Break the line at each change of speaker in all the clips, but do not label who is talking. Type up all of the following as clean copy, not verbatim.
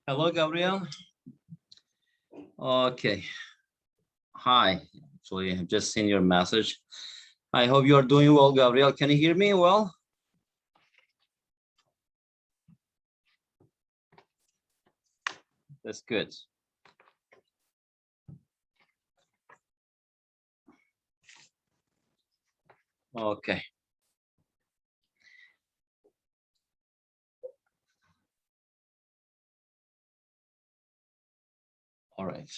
Hello, Gabriel. Okay. Hi. Actually, I've just seen your message. I hope you are doing well, Gabriel. Can you hear me well? That's good. Okay. All right.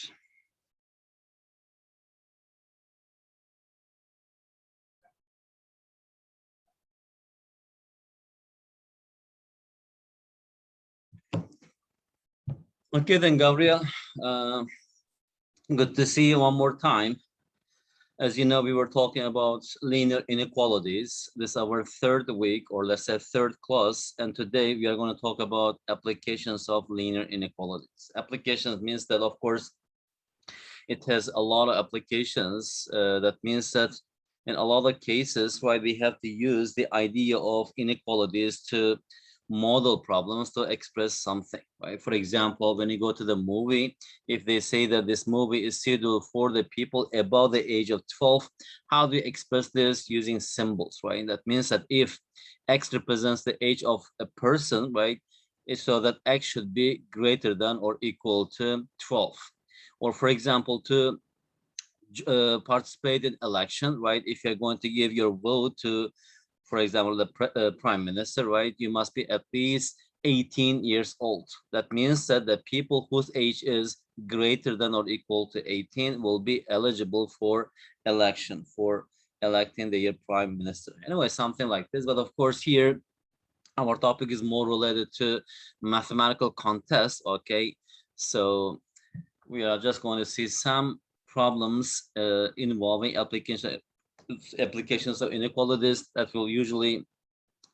Okay, then, Gabriel. Uh, Good to see you one more time. As you know, we were talking about linear inequalities. This is our third week, or let's say third class. And today we are going to talk about applications of linear inequalities. Applications means that, of course, it has a lot of applications. That means that in a lot of cases, right, we have to use the idea of inequalities to model problems to express something, right? For example, when you go to the movie, if they say that this movie is suitable for the people above the age of 12, how do you express this using symbols, right? That means that if X represents the age of a person, right, so that X should be greater than or equal to 12. Or for example, to participate in election, right? If you're going to give your vote to, for example, the prime minister, right? You must be at least 18 years old. That means that the people whose age is greater than or equal to 18 will be eligible for election, for electing the prime minister. Anyway, something like this. But of course, here our topic is more related to mathematical contests. Okay, so we are just going to see some problems involving applications of inequalities that will usually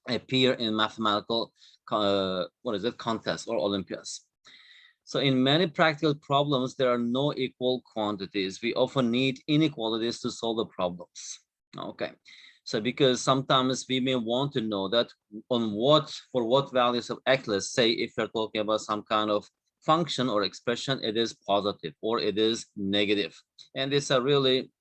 appear in mathematical contests or Olympiads. So in many practical problems, there are no equal quantities. We often need inequalities to solve the problems. Okay. So because sometimes we may want to know that for what values of X, let's say if you're talking about some kind of function or expression, it is positive or it is negative. And these are really,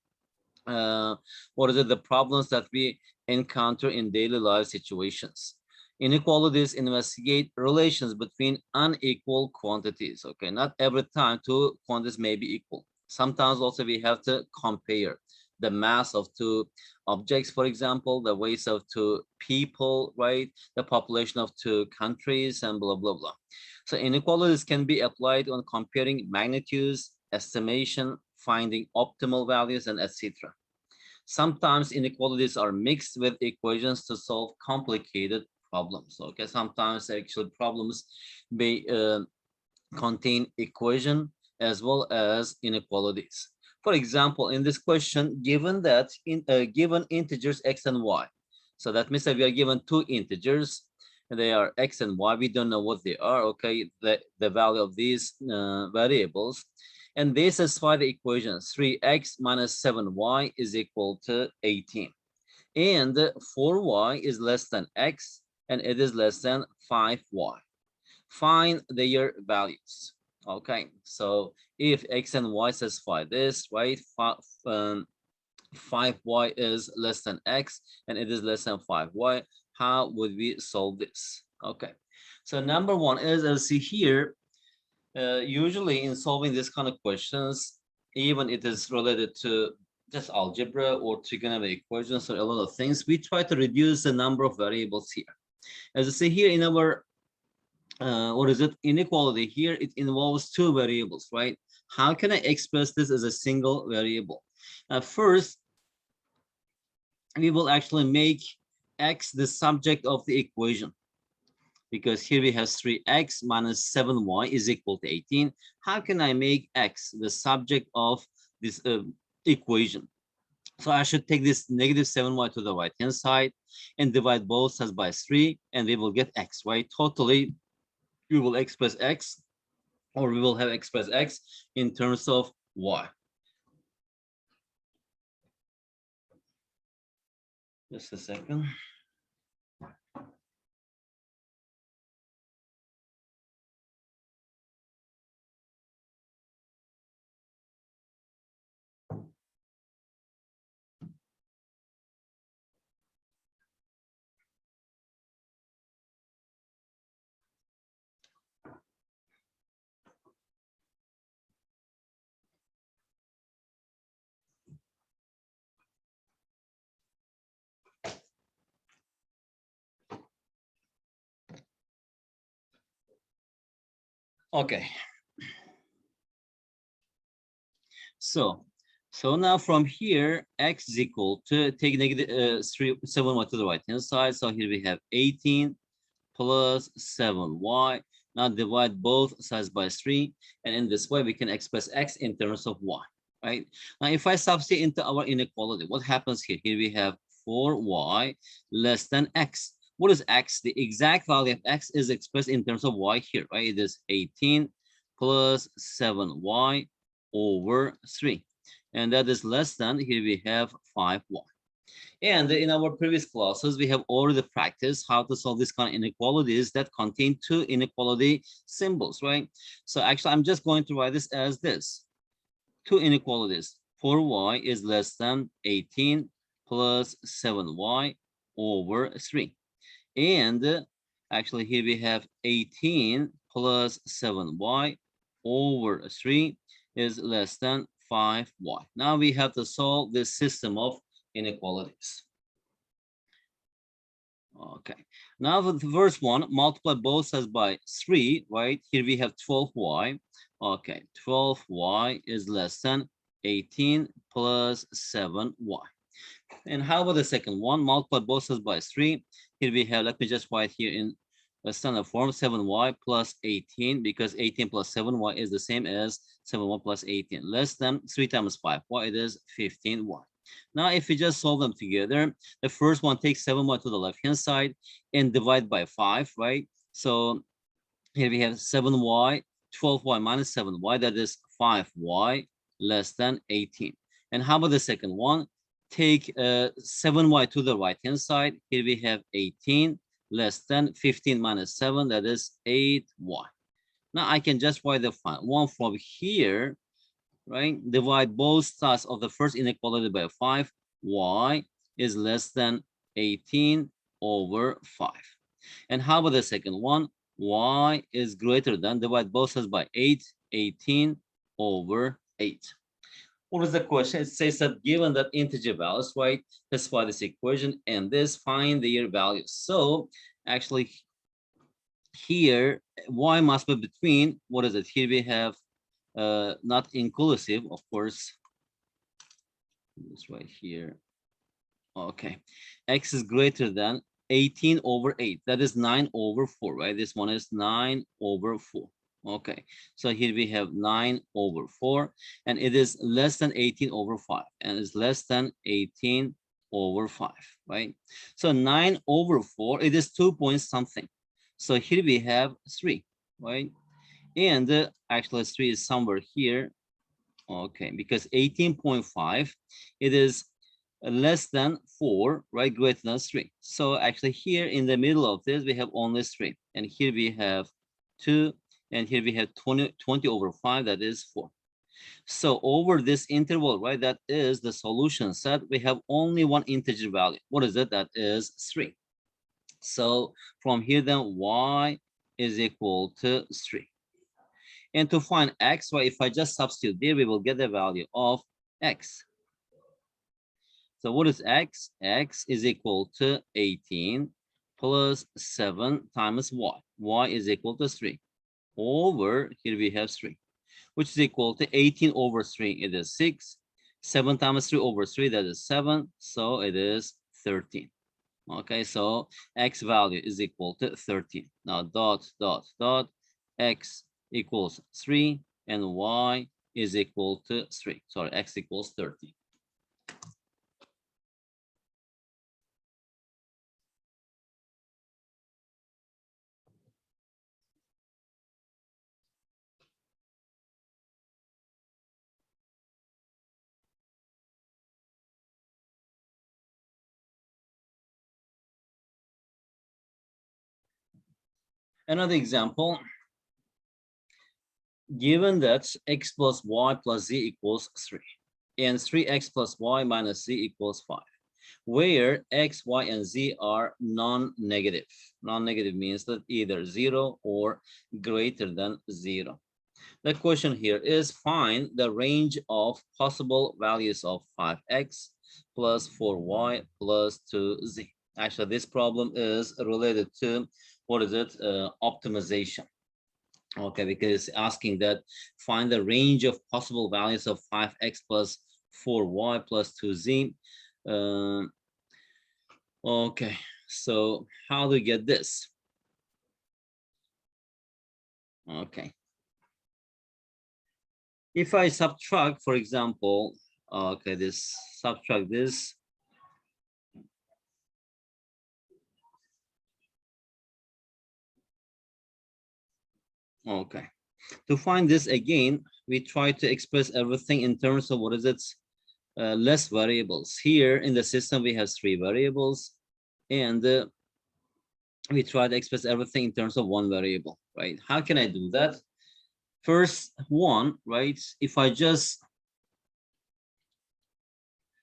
the problems that we encounter in daily life situations. Inequalities investigate relations between unequal quantities. Okay, not every time two quantities may be equal. Sometimes also we have to compare the mass of two objects, for example, the weights of two people, right? The population of two countries and blah, blah, blah. So inequalities can be applied on comparing magnitudes, estimation, finding optimal values, and etc. Sometimes inequalities are mixed with equations to solve complicated problems. Okay, sometimes actually problems may contain equation as well as inequalities. For example, in this question, given that given integers x and y, so that means that we are given two integers, and they are x and y. We don't know what they are. Okay, the value of these variables, and they satisfy the equation 3x minus 7y is equal to 18, and 4y is less than x, and it is less than 5y. Find their values. Okay, so if x and y satisfy this, right, 5y is less than x and it is less than 5y, how would we solve this? Okay, so number one is, as see here, usually in solving this kind of questions, even it is related to just algebra or trigonometric equations or a lot of things, we try to reduce the number of variables here. As you see here in our inequality here, it involves two variables, right? How can I express this as a single variable? First, we will actually make x the subject of the equation, because here we have 3x minus 7y is equal to 18. How can I make x the subject of this equation? So I should take this negative 7y to the right hand side and divide both sides by 3, and we will get x, right? Totally, we will express x, or we will have express x in terms of y. Just a second. Okay. So now from here, x is equal to take negative 7y to the right hand side. So here we have 18 plus 7y. Now divide both sides by 3. And in this way, we can express x in terms of y, right? Now, if I substitute into our inequality, what happens here? Here we have 4y less than x. What is x? The exact value of x is expressed in terms of y here, right? It is 18 plus 7y over 3. And that is less than, here we have 5y. And in our previous classes, we have already practiced how to solve this kind of inequalities that contain two inequality symbols, right? So actually, I'm just going to write this as this. Two inequalities. 4y is less than 18 plus 7y over 3. And actually, here we have 18 plus 7y over 3 is less than 5y. Now we have to solve this system of inequalities. Okay. Now for the first one, multiply both sides by 3, right? Here we have 12y. Okay, 12y is less than 18 plus 7y. And how about the second one? Multiply both sides by 3. Here we have, let me just write here in a standard form, 7y plus 18, because 18 plus 7y is the same as 7y plus 18. Less than 3 times 5y, it is 15y. Now, if we just solve them together, the first one takes 7y to the left-hand side and divide by 5, right? So here we have 7y, 12y minus 7y, that is 5y less than 18. And how about the second one? Take 7y to the right-hand side. Here we have 18 less than 15 minus 7, that is 8y. Now I can just write the one from here, right? Divide both sides of the first inequality by 5. Y is less than 18 over 5. And how about the second one? Y is greater than, divide both sides by 8, 18 over 8. What is the question? It says that given that integer values, right, specify this equation and this, find their values. So actually here, y must be between, what is it? Here we have not inclusive, of course. This right here. Okay. X is greater than 18 over 8. That is 9 over 4, right? This one is 9 over 4. Okay. So here we have 9 over 4. And it is less than 18 over 5. And it's less than 18 over 5, right? So 9 over 4, it is 2 point something. So here we have 3, right? And actually 3 is somewhere here. Okay, because 18.5, it is less than 4, right? Greater than 3. So actually here in the middle of this, we have only 3. And here we have 2. And here we have 20 over 5, that is 4. So over this interval, right, that is the solution set, we have only one integer value. What is it? That is 3. So from here then, y is equal to 3. And to find x, right, if I just substitute there, we will get the value of x. So what is x? X is equal to 18 plus 7 times y. Y is equal to 3. Over, here we have 3, which is equal to 18 over 3. It is 6. 7 times 3 over 3, that is 7. So it is 13. Okay, so x value is equal to 13. Now dot, dot, dot, x equals 3 and y is equal to 3. Sorry, x equals 13. Another example, given that x plus y plus z equals 3 and 3x plus y minus z equals 5, where x, y, and z are non-negative. Non-negative means that either 0 or greater than 0. The question here is find the range of possible values of 5x plus 4y plus 2z. Actually, this problem is related to, what is it, optimization. Okay, because it's asking that find the range of possible values of 5x plus 4y plus 2z. Okay, so how do we get this? Okay. If I subtract, for example, okay, subtract this. Okay. To find this again, we try to express everything in terms of what is it? Less variables. Here in the system, we have 3 variables, and we try to express everything in terms of 1 variable, right? How can I do that? First one, right? If I just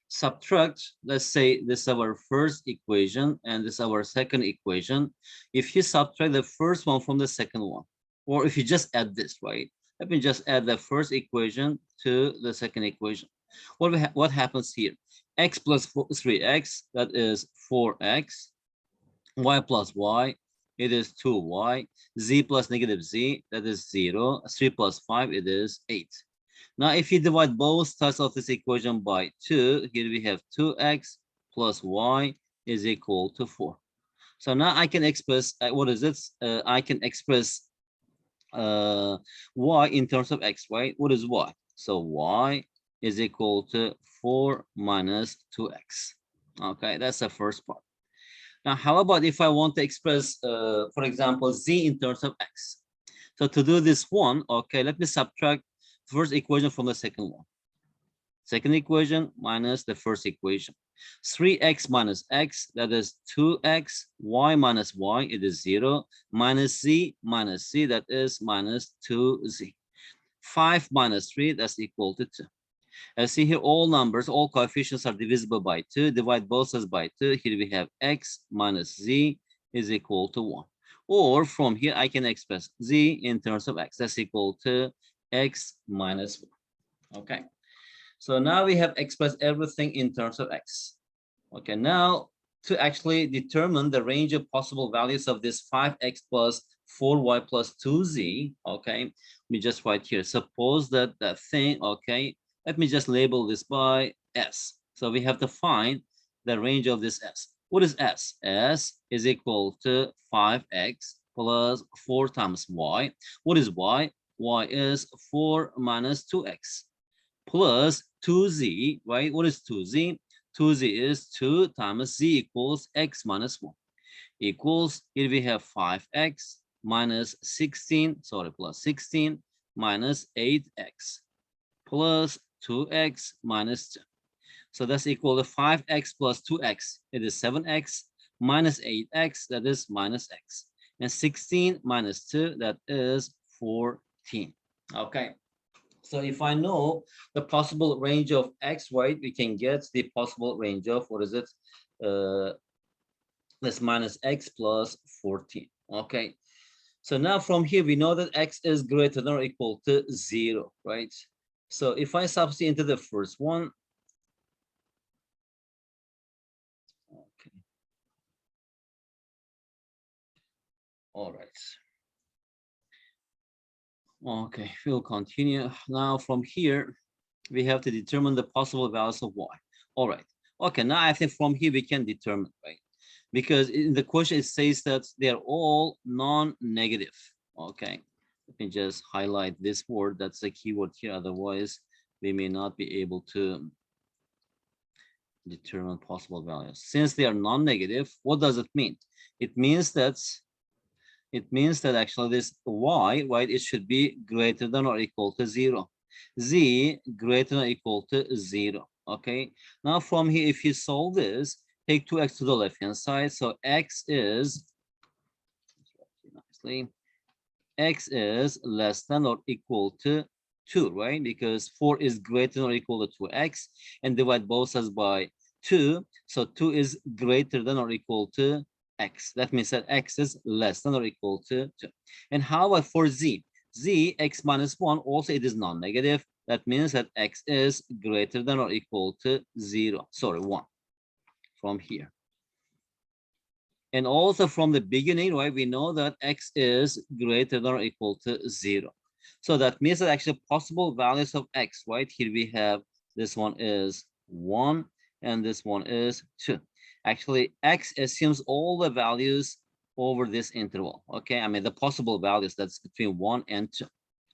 subtract, let's say this is our first equation and this is our second equation. If you subtract the first one from the second one, or if you just add this, right? Let me just add the first equation to the second equation. What happens here? X plus 3x, that is 4x. Y plus y, it is 2y. Z plus negative z, that is 0. 3 plus 5, it is 8. Now, if you divide both sides of this equation by 2, here we have 2x plus y is equal to 4. So now I can express, what is it? I can express y in terms of x, right? What is y? So y is equal to 4 minus 2x. Okay, that's the first part. Now, how about if I want to express, for example, z in terms of x? So to do this one, okay, let me subtract the first equation from the second one. Second equation minus the first equation. 3x minus x, that is 2x. Y minus y, it is 0. Minus z, that is minus 2z. 5 minus 3, that's equal to 2. As see here, all numbers, all coefficients are divisible by 2. Divide both sides by 2. Here we have x minus z is equal to 1. Or from here, I can express z in terms of x. That's equal to x minus 1. Okay. So now we have expressed everything in terms of x. Okay, now to actually determine the range of possible values of this 5x plus 4y plus 2z, okay, let me just write here. Suppose that that thing, okay, let me just label this by s. So we have to find the range of this s. What is s? S is equal to 5x plus 4 times y. What is y? Y is 4 minus 2x plus 2z, right? What is 2z? 2z is 2 times z equals x minus 1 equals, here we have 5x minus 16, sorry, plus 16 minus 8x plus 2x minus 2. So that's equal to 5x plus 2x. It is 7x minus 8x, that is minus x. And 16 minus 2, that is 14. Okay. So if I know the possible range of x, right, we can get the possible range of, what is it? That's minus x plus 14. Okay. So now from here, we know that x is greater than or equal to 0, right? So if I substitute into the first one, okay. All right. Okay, we'll continue. Now from here, we have to determine the possible values of y. All right. Okay, now I think from here we can determine, right? Because in the question it says that they're all non-negative. Okay, let me just highlight this word. That's the keyword here. Otherwise, we may not be able to determine possible values. Since they are non-negative, what does it mean? It means that actually this y, right, it should be greater than or equal to 0. Z greater than or equal to 0. Okay. Now from here, if you solve this, take 2x to the left hand side. So x is x is less than or equal to 2, right? Because 4 is greater than or equal to 2x, and divide both sides by 2. So 2 is greater than or equal to x. That means that x is less than or equal to 2. And how about for z? Z, x minus 1, also it is non-negative. That means that x is greater than or equal to 0. Sorry, 1 from here. And also from the beginning, right, we know that x is greater than or equal to 0. So that means that actually possible values of x, right? Here we have this one is 1 and this one is 2. Actually, x assumes all the values over this interval. Okay, I mean the possible values that's between 1 and 2.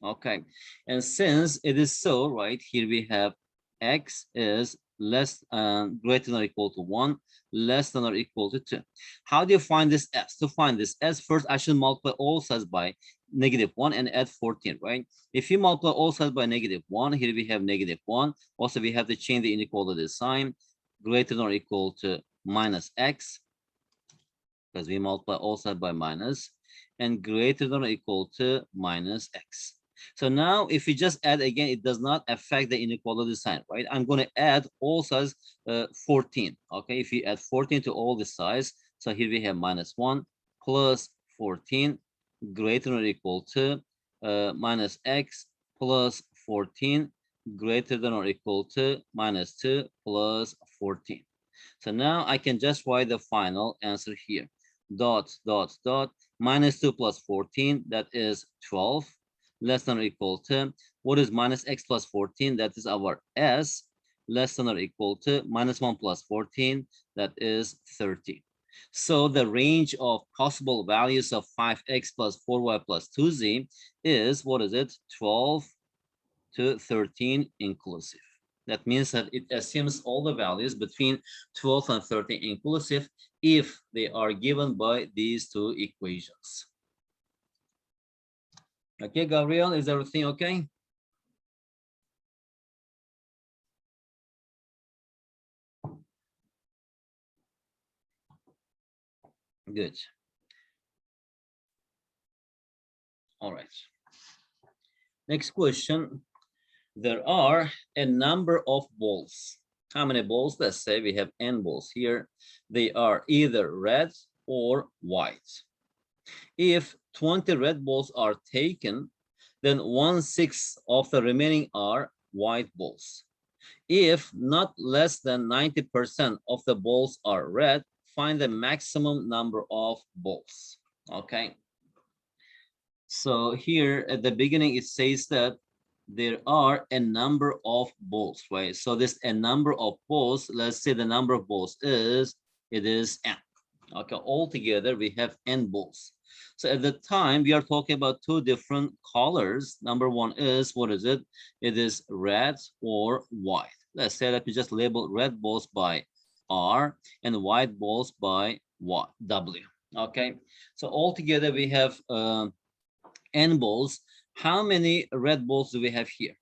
Okay, and since it is so, right, here we have x is less greater than or equal to 1, less than or equal to 2. How do you find this s? To find this s, first I should multiply all sides by -1 and add 14, right? If you multiply all sides by -1, here we have -1. Also, we have to change the inequality sign, greater than or equal to minus x, because we multiply all sides by minus, and greater than or equal to minus x. So now if we just add again, it does not affect the inequality sign, right? I'm going to add all sides 14. Okay, if you add 14 to all the sides, so here we have -1 plus 14 greater than or equal to minus x plus 14 greater than or equal to -2 plus 14. So now I can just write the final answer here. Dot, dot, dot, -2 plus 14, that is 12, less than or equal to, what is minus x plus 14? That is our s, less than or equal to -1 plus 14, that is 30. So the range of possible values of 5x plus 4y plus 2z is, what is it? 12 to 13 inclusive. That means that it assumes all the values between 12 and 13 inclusive if they are given by these two equations. Okay, Gabriel, is everything okay? Good. All right. Next question. There are a number of balls. How many balls? Let's say we have n balls here. They are either red or white. If 20 red balls are taken, then 1/6 of the remaining are white balls. If not less than 90% of the balls are red, find the maximum number of balls. Okay. So here at the beginning, it says that there are a number of balls, right? So this a number of balls, let's say the number of balls is, it is n. Okay, altogether we have n balls. So at the time we are talking about two different colors. Number one is, what is it? It is red or white. Let's say that we just label red balls by R and white balls by what? W. Okay, so altogether we have n balls. How many red balls do we have here?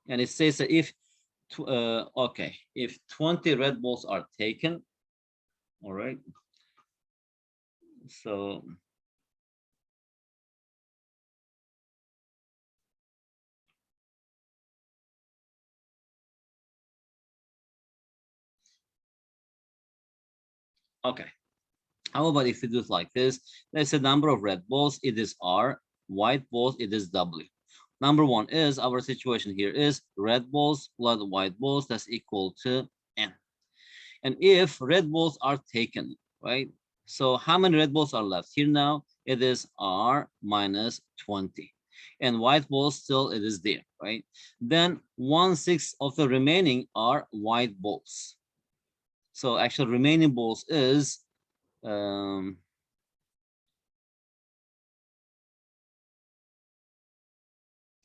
And it says that if okay, if 20 red balls are taken, all right, so okay, how about if we do it like this? Let's say number of red balls, it is R, white balls, it is W. Number one is, our situation here is red balls plus white balls, that's equal to n. And if red balls are taken, right? So how many red balls are left here now? It is R minus 20. And white balls still, it is there, right? Then 1/6 of the remaining are white balls. So actually remaining balls is,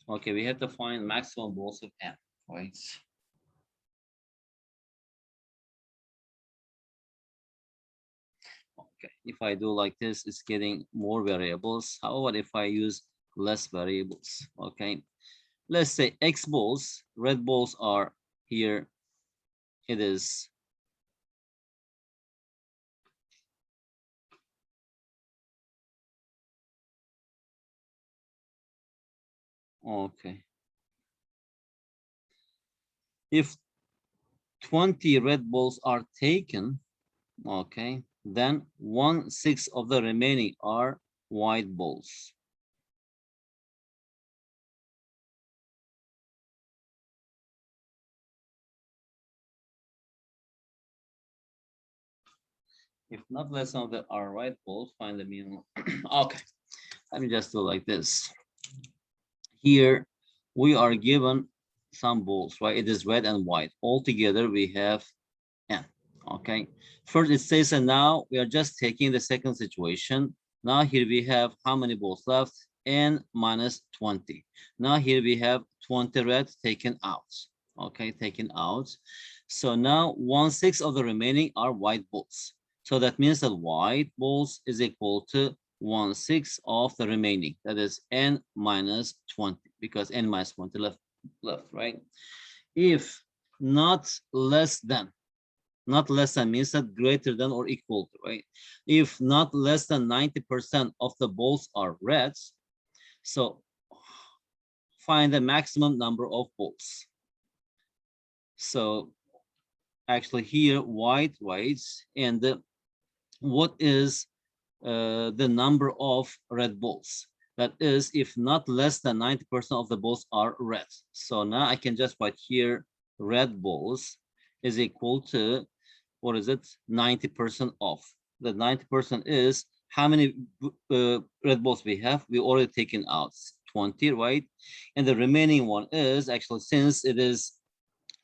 okay, we have to find maximum balls of n, right? Okay, if I do like this, it's getting more variables. How about if I use less variables? Okay, let's say X balls, red balls are here. It is okay. If 20 red balls are taken, okay, then 1/6 of the remaining are white balls. If not less than the are right balls, find the minimum. Okay, let me just do like this. Here we are given some balls, right? It is red and white. Altogether we have n. Okay. First it says, and now we are just taking the second situation. Now here we have how many balls left? N minus 20. Now here we have 20 red taken out. Okay, taken out. So now 1/6 of the remaining are white balls. So that means that white balls is equal to 1/6 of the remaining. That is n minus 20, because n minus 20 left, right? If not less than, not less than means that greater than or equal to, right? If not less than 90% of the balls are reds, so find the maximum number of balls. So actually here whites, and what is the number of red balls? That is, if not less than 90% of the balls are red. So now I can just write here red balls is equal to, what is it, 90% off. The 90% is how many red balls we have. We already taken out 20, right? And the remaining one is actually, since it is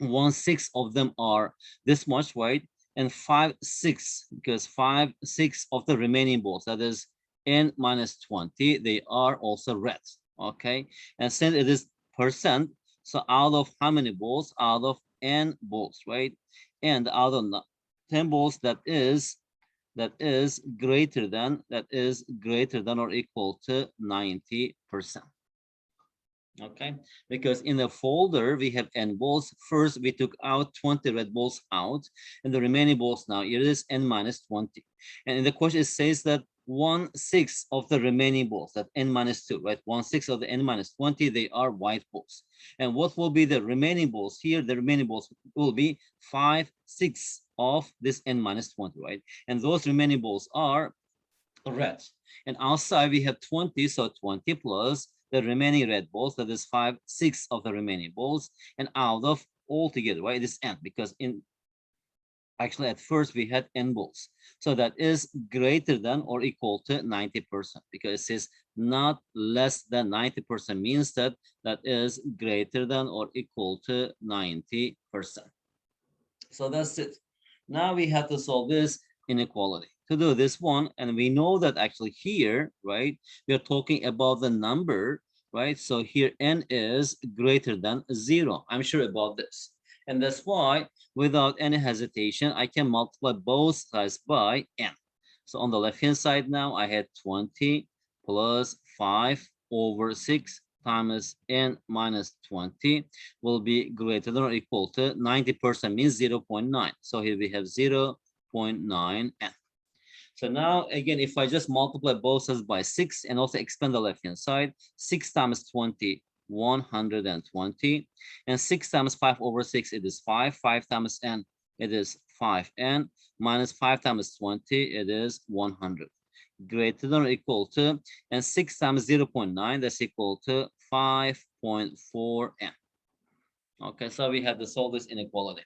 1/6 of them are this much, right? And 5/6, because 5/6 of the remaining balls, that is n minus 20, they are also red. Okay, and since it is percent, so out of how many balls? Out of n balls, right? And out of 10 balls, that is greater than or equal to 90%. Okay, because in the folder we have n balls. First we took out 20 red balls out, and the remaining balls now it is n minus 20. And in the question it says that 1/6 of the remaining balls, that n minus 2, right? 1/6 of the n minus 20, they are white balls. And what will be the remaining balls here? The remaining balls will be 5/6 of this n minus 20, right? And those remaining balls are red. And outside we have 20, so 20 plus the remaining red balls, that is 5/6 of the remaining balls, and out of altogether, right? It is n, because in actually at first we had n balls. So that is greater than or equal to 90%, because it says not less than 90%, means that that is greater than or equal to 90%. So that's it. Now we have to solve this inequality. To do this one, and we know that actually here, right, we are talking about the number, right? So here n is greater than 0. I'm sure about this. And that's why, without any hesitation, I can multiply both sides by n. So on the left-hand side now, I had 20 plus 5/6 times n minus 20 will be greater than or equal to 90%, means 0.9. So here we have 0.9 n. So now again, if I just multiply both sides by 6 and also expand the left hand side, 6 times 20, 120, and 6 times 5/6, it is 5. 5 times n, it is 5n, minus 5 times 20, it is 100. Greater than or equal to, and 6 times 0.9, that's equal to 5.4n. Okay, so we have to solve this inequality.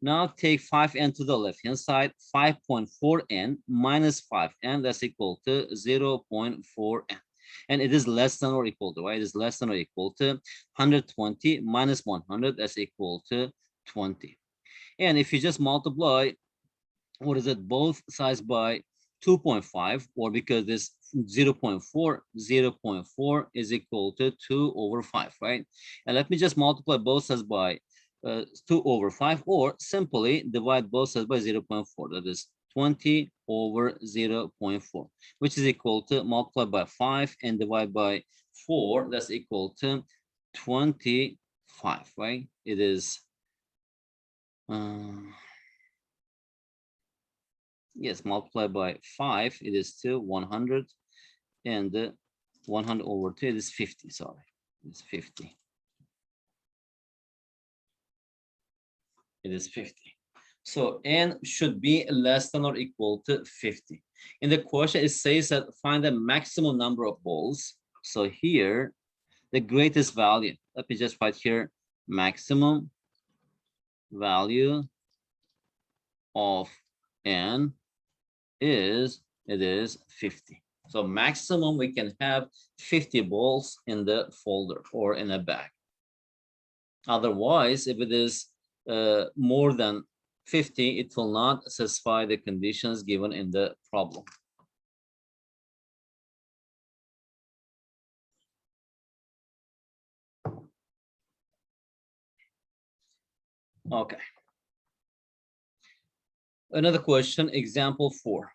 Now take 5n to the left-hand side, 5.4n minus 5n, that's equal to 0.4n. And it is less than or equal to, right? It is less than or equal to 120 minus 100, that's equal to 20. And if you just multiply, what is it, both sides by 2.5, or because this 0.4 is equal to 2/5, right? And let me just multiply both sides by 2/5, or simply divide both sides by 0.4. That is 20/0.4, which is equal to multiply by 5 and divide by 4. That's equal to 25, right? It is yes, multiply by 5, it is still 100, and 100/2, it is 50, sorry, it's 50. It is 50. So n should be less than or equal to 50. In the question, it says that find the maximum number of balls. So here, the greatest value, let me just write here, maximum value of n it is 50. So maximum we can have 50 balls in the folder or in a bag. Otherwise, if it is more than 50, it will not satisfy the conditions given in the problem. Okay. Another question, example 4.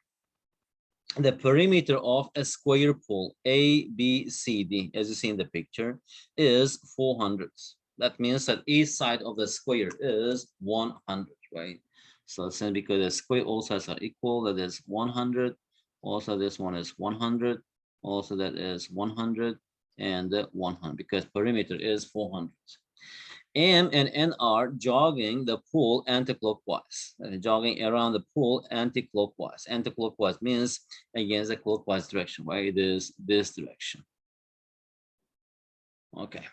The perimeter of a square pool A, B, C, D, as you see in the picture, is 400. That means that each side of the square is 100, right? So since because the square all sides are equal, that is 100. Also, this one is 100. Also, that is 100 and 100 because perimeter is 400. M and N are jogging the pool anti-clockwise, jogging around the pool anti-clockwise. Anti-clockwise means against the clockwise direction, right? It is this direction. Okay.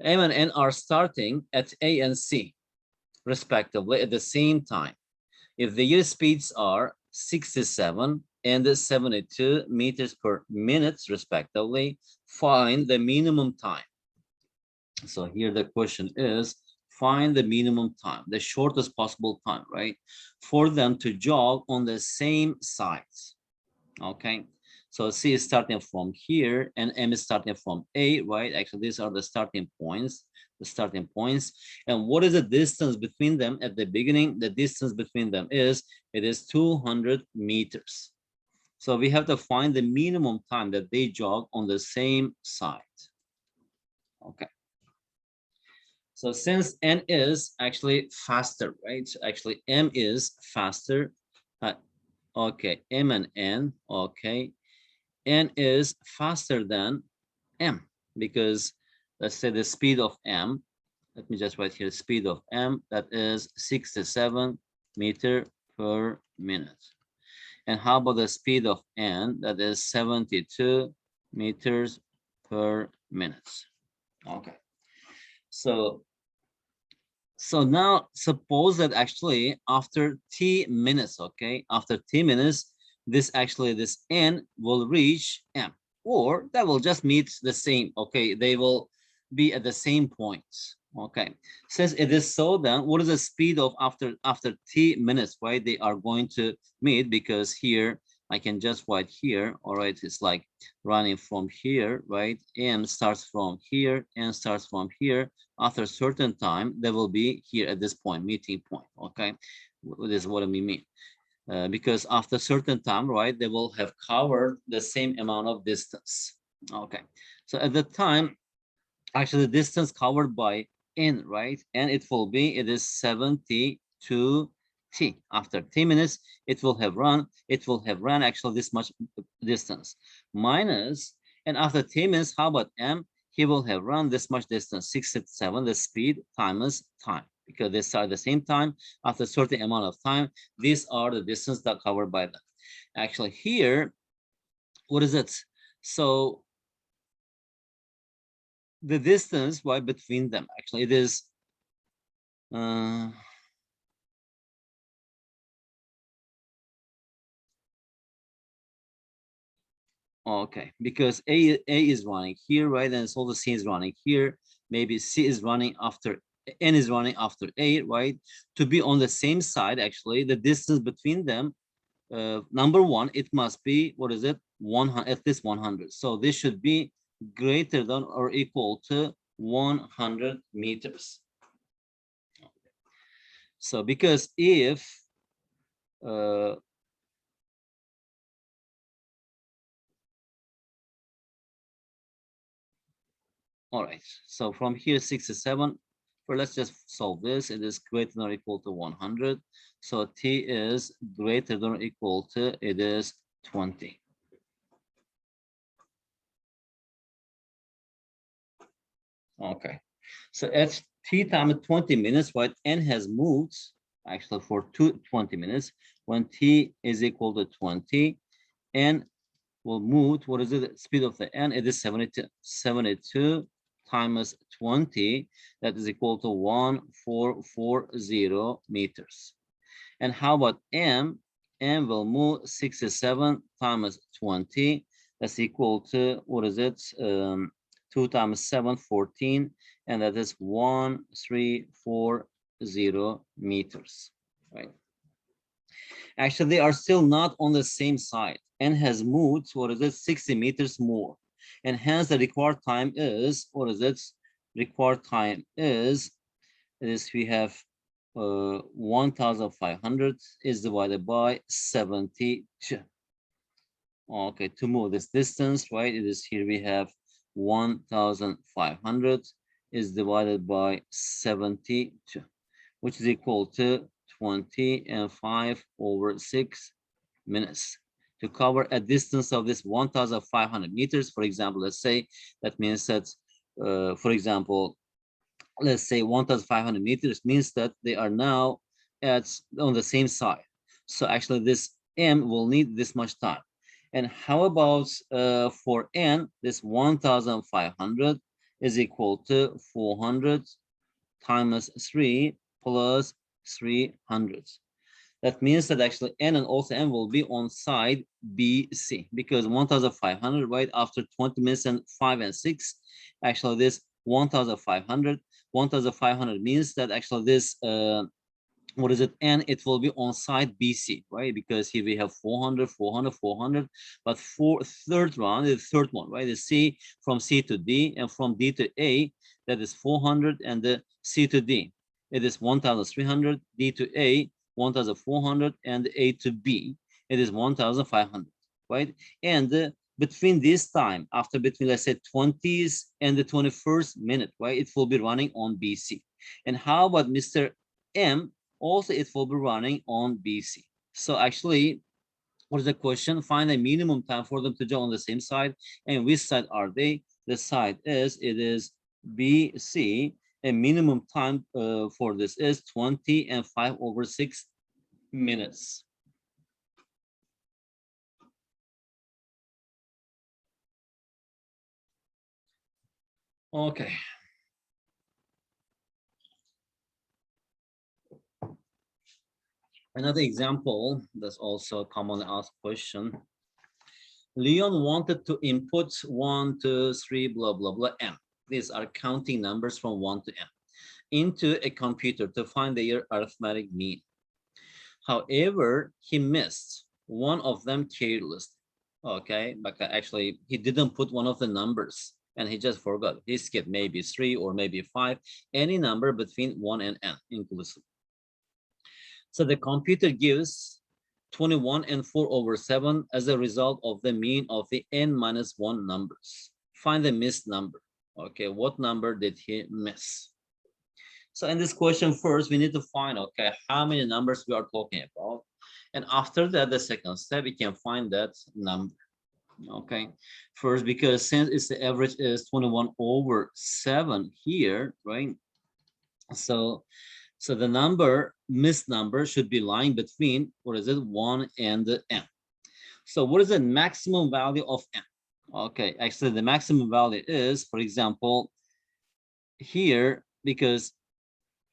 M and N are starting at A and C, respectively, at the same time. If the year speeds are 67 and 72 meters per minute, respectively, find the minimum time. So here the question is, find the minimum time, the shortest possible time, right? For them to jog on the same sides, okay? So C is starting from here and M is starting from A, right? Actually, these are the starting points, And what is the distance between them at the beginning? The distance between them is, it is 200 meters. So we have to find the minimum time that they jog on the same side, okay? So since N is actually faster, right? Actually, M is faster. Okay, M and N, okay. N is faster than M because let's say the speed of M, let me just write here, speed of M, that is 67 meter per minute. And how about the speed of N? That is 72 meters per minute. Okay. So now suppose that actually after t minutes, okay, after t minutes, this n will reach m, or that will just meet the same, okay, they will be at the same points, okay. Since it is so, then what is the speed of after t minutes, right? They are going to meet because here I can just write here, all right, it's like running from here, right? M starts from here, N starts from here. After a certain time, they will be here at this point, meeting point, okay? This is what we mean. Because after a certain time, right, they will have covered the same amount of distance, okay? So at the time, actually the distance covered by N, right? And it will be, it is 72 t. After 10 minutes, it will have run actually this much distance minus, and after 10 minutes, how about M? He will have run this much distance, 67, the speed times time, because they start at the same time. After a certain amount of time, these are the distance that covered by them. Actually here, what is it? So the distance, right, between them, actually it is okay, because A is running here, right? And so the C is running here. Maybe C is running after N is running after A, right? To be on the same side, actually, the distance between them, number one, it must be, what is it? 100, at least 100. So this should be greater than or equal to 100 meters. So because if all right, so from here 67, well, let's just solve this. It is greater than or equal to 100. So t is greater than or equal to, it is 20. Okay, so at t time at 20 minutes, right, n has moved actually for 20 minutes. When t is equal to 20, n will move, what is it, speed of the n? It is 72 times 20, that is equal to 1440 meters. And how about m? n will move 67 times 20. That's equal to, what is it? 2 times 7, 14, and that is 1340 meters, right? Actually, they are still not on the same side. N has moved, what is it, 60 meters more. And hence the required time is, what is it? Required time is we have 1,500 is divided by 72. Okay, to move this distance, right? It is here we have 1,500 is divided by 72, which is equal to 20 and 5 over 6 minutes to cover a distance of this 1,500 meters. For example, let's say that means that, for example, let's say 1,500 meters means that they are now on the same side. So actually this M will need this much time. And how about for N, this 1,500 is equal to 400 times 3 plus 300. That means that actually N and also M will be on side BC, because 1,500, right, after 20 minutes and 5 and 6, actually this 1,500 means that actually this what is it, and it will be on side BC, right? Because here we have 400, 400, 400, but for third round, the third one, right? The C from C to D and from D to A, that is 400, and the C to D, it is 1,300, D to A, 1,400, and A to B, it is 1,500, right? And between this time, after between, let's say, 20s and the 21st minute, right, it will be running on BC. And how about Mr. M? Also, it will be running on BC. So actually, what is the question? Find a minimum time for them to jump on the same side. And which side are they? The side is, it is BC. A minimum time for this is 20 and 5 over 6 minutes. Okay. Another example that's also a commonly asked question. Leon wanted to input 1, 2, 3, blah, blah, blah, m. These are counting numbers from 1 to m into a computer to find their arithmetic mean. However, he missed one of them carelessly. Okay, but actually he didn't put one of the numbers and he just forgot. He skipped maybe 3 or maybe 5, any number between 1 and n inclusive. So the computer gives 21 and 4 over 7 as a result of the mean of the n minus 1 numbers. Find the missed number. Okay, what number did he miss? So in this question, first, we need to find, okay, how many numbers we are talking about. And after that, the second step, we can find that number. Okay, first, because since it's the average is 21 over 7 here, right? So the number, missed number, should be lying between, what is it, 1 and the n. So what is the maximum value of n? Okay, actually the maximum value is, for example, here, because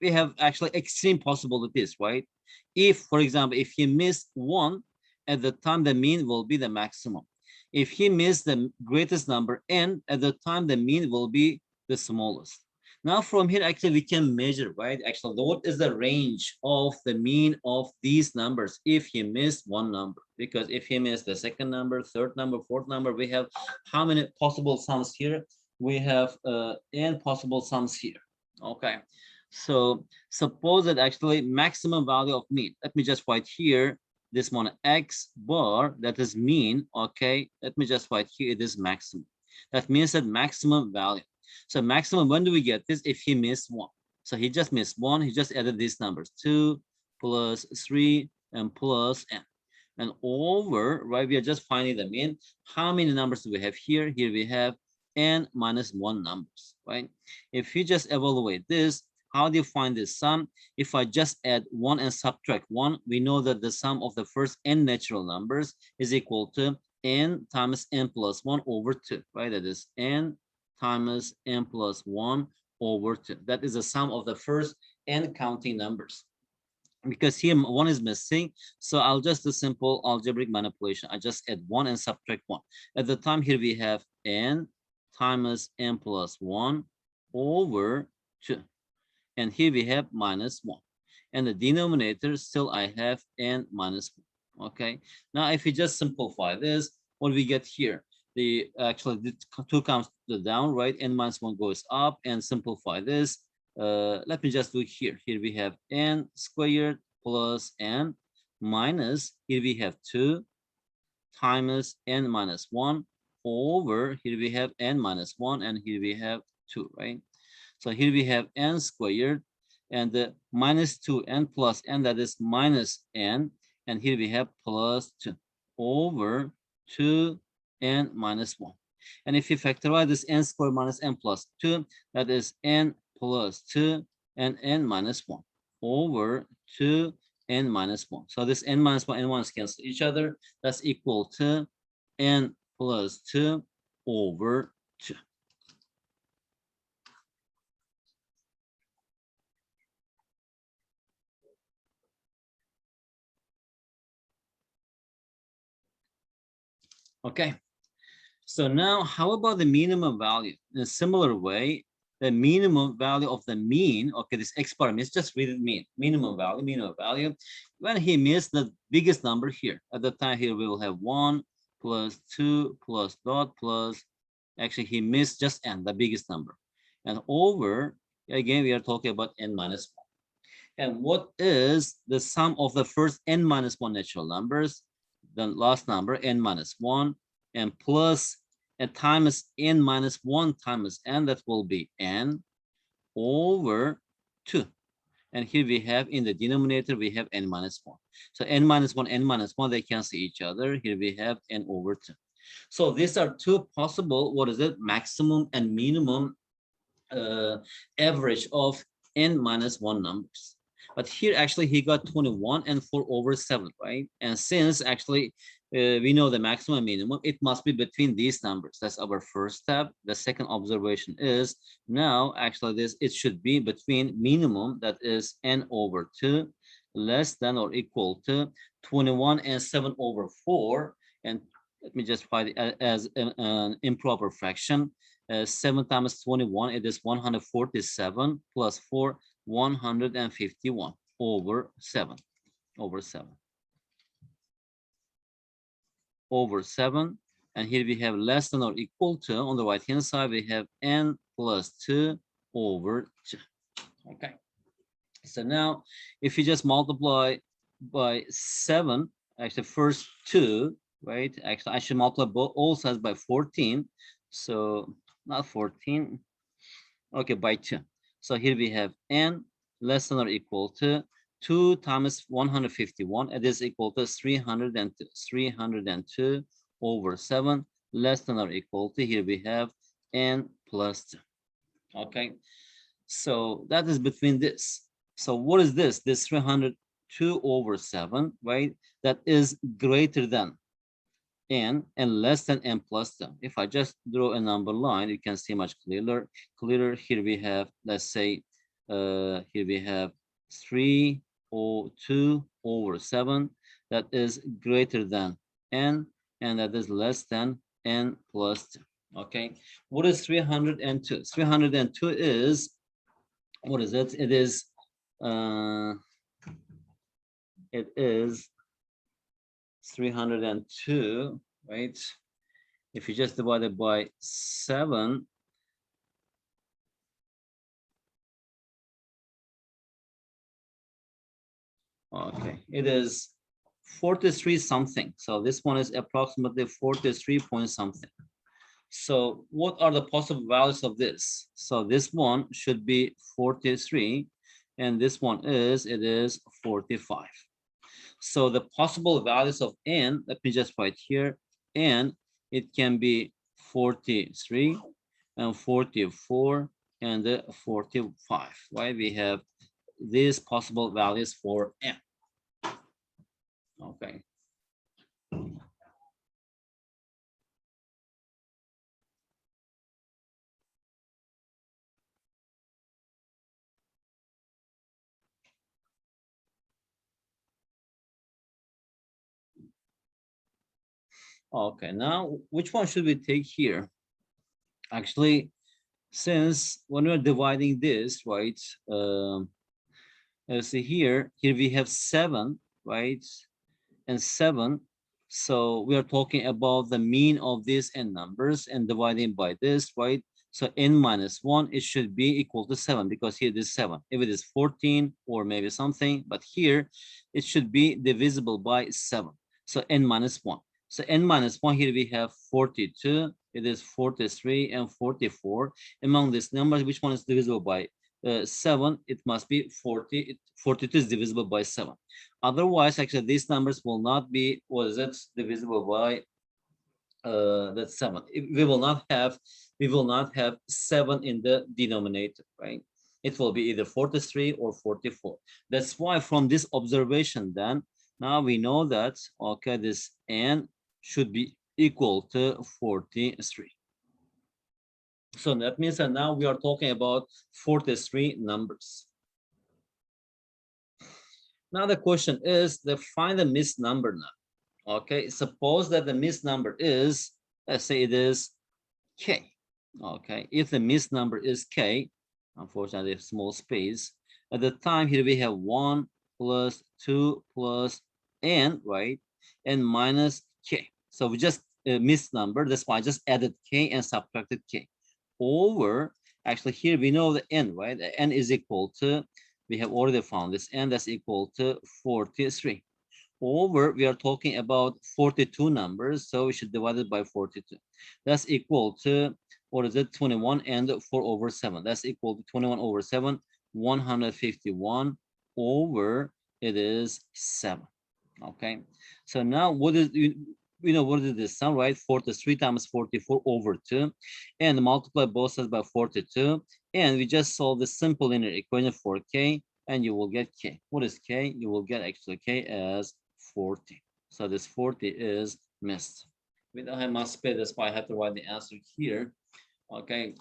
we have actually extreme possibilities, right? If, for example, if he missed 1, at the time the mean will be the maximum. If he missed the greatest number n, at the time the mean will be the smallest. Now from here, actually, we can measure, right? Actually, what is the range of the mean of these numbers if he missed one number? Because if he missed the second number, third number, fourth number, we have how many possible sums here? We have n possible sums here. Okay. So suppose that actually maximum value of mean. Let me just write here this one x bar, that is mean. Okay. Let me just write here, it is maximum. That means that maximum value. So maximum, when do we get this? If he missed 1. So he just missed 1. He just added these numbers, 2 plus 3 and plus n. And over, right, we are just finding the mean. How many numbers do we have here? Here we have n minus 1 numbers, right? If you just evaluate this, how do you find this sum? If I just add 1 and subtract 1, we know that the sum of the first n natural numbers is equal to n times n plus 1 over 2, right? That is n times n plus 1 over 2. That is the sum of the first n counting numbers. because here 1 is missing. So I'll just do simple algebraic manipulation. I just add 1 and subtract 1. At the time here we have n times n plus 1 over 2. And here we have minus 1. And the denominator still I have n minus 1. Okay. Now if we just simplify this, what we get here? The actually the 2 comes down, right? N minus 1 goes up, and simplify this. Let me just do it here. Here we have n squared plus n minus, here we have 2 times n minus 1 over, here we have n minus 1, and here we have 2, right? So here we have n squared, and the minus 2 n plus n, that is minus n, and here we have plus 2 over 2 n minus 1. And if you factorize this n squared minus n plus 2, that is n plus 2 and n minus 1 over 2 n minus 1. So this n minus 1 and 1 cancel each other. That's equal to n plus 2 over 2. Okay. So now how about the minimum value? In a similar way, the minimum value of the mean, okay, this x bar means, just read it mean, minimum value. When he missed the biggest number here, at the time here we will have 1 plus 2 plus dot plus, actually he missed just n, the biggest number. And over, again, we are talking about n minus 1. And what is the sum of the first n minus 1 natural numbers? The last number, n minus 1, and plus and times n minus 1 times n, that will be n over 2. And here we have in the denominator, we have n minus 1. So n minus 1, they cancel each other. Here we have n over 2. So these are two possible, what is it, maximum and minimum average of n minus 1 numbers. But here actually he got 21 and 4 over 7, right? And since actually we know the maximum and minimum, it must be between these numbers. That's our first step. The second observation is now actually this, it should be between minimum, that is n over 2, less than or equal to 21 and 7 over 4. And let me just find it as an improper fraction. 7 times 21, it is 147 plus 4, 151 over 7 over 7 over 7. And here we have less than or equal to, on the right hand side we have n plus 2 over 2. Okay, so now if you just multiply by 7, actually first 2, right, actually I should multiply both all sides by 14. So not 14, okay, by 2. So here we have n less than or equal to 2 times 151, it is equal to 302 over 7, less than or equal to, here we have n plus 2. Okay, so that is between this. So what is this? This 302 over 7, right? That is greater than n and less than n plus 2. If I just draw a number line, you can see much clearer. Here we have, let's say, here we have 302 over 7. That is greater than n, and that is less than n plus 2. Okay, what is 302? 302 is, what is it? It is 302, right? If you just divide it by 7, okay, it is 43 something. So this one is approximately 43 point something. So what are the possible values of this? So this one should be 43, and this one is, it is 45. So the possible values of n, let me just write here, n, it can be 43 and 44 and 45, right? We have these possible values for n. Okay. Okay, now which one should we take here? Actually, since when we're dividing this, right? Let's see here we have 7, right? And 7. So we are talking about the mean of these n numbers and dividing by this, right? So n minus 1, it should be equal to 7 because here it is 7. If it is 14 or maybe something, but here it should be divisible by 7. So n minus 1. So n minus 1, here we have 42. It is 43 and 44. Among these numbers, which one is divisible by 7? It must be 40. 42 is divisible by 7. Otherwise, actually, these numbers will not be, what is it, divisible by that's 7. We will not have 7 in the denominator, right? It will be either 43 or 44. That's why from this observation, then now we know that, okay, this n should be equal to 43. So that means that now we are talking about 43 numbers. Now the question is to find the missed number now. Okay, suppose that the missed number is, let's say it is k. Okay, if the missed number is k, unfortunately, small space, at the time here we have 1 plus 2 plus n, right? And minus k. So we just missed number. That's why I just added k and subtracted k. Over, actually, here we know the n, right? The n is equal to, we have already found this n, that's equal to 43. Over, we are talking about 42 numbers, so we should divide it by 42. That's equal to, what is it, 21 and 4 over 7. That's equal to 21 over 7, 151 over, it is 7. Okay, so now what is, we know what is this sum, right? 43 times 44 over 2, and multiply both sides by 42, and we just solve the simple linear equation for k, and you will get k. What is k? You will get actually k as 40. So this 40 is missed. We don't have much space, that's why I have to write the answer here. Okay,